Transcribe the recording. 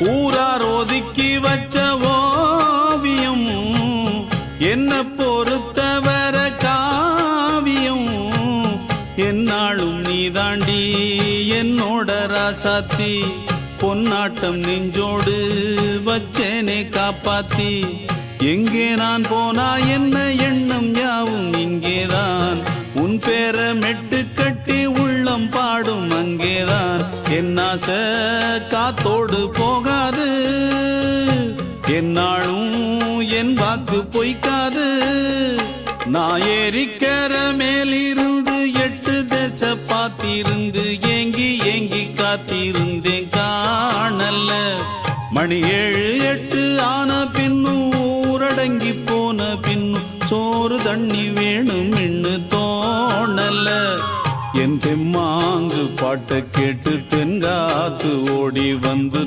ஊரார் ஒதுக்கி வச்ச ஓவியம் என்ன பொறுத்தவர காவியம் என்னாலும் நீதாண்டி என்னோட ராசாத்தி பொன்னாட்டம் நெஞ்சோடு வச்சேனே காப்பாத்தி எங்கே நான் போனா என்ன எண்ணம் யாவும் இங்கேதான் உன் பேர மெட்டு கட்டி உள்ளம் பாடும் அங்கேதான் என் ஆசை காத்தோடு போகாது என்னாலும் என் வாக்கு பொய்க்காது நான் ஏறிக்கிற மேலிருந்து 8 தேச பார்த்திருந்து ஏங்கி ஏங்கி காத்திருந்தேன் காணல மணி 7 8 ஆன பின்னும் ஊரடங்கி போன பின்னும் சோறு தண்ணி வேணும் என்று தோணல என் தெம்மாங்கு பாட்டை கேட்டு தென்காத்து ஓடி வந்து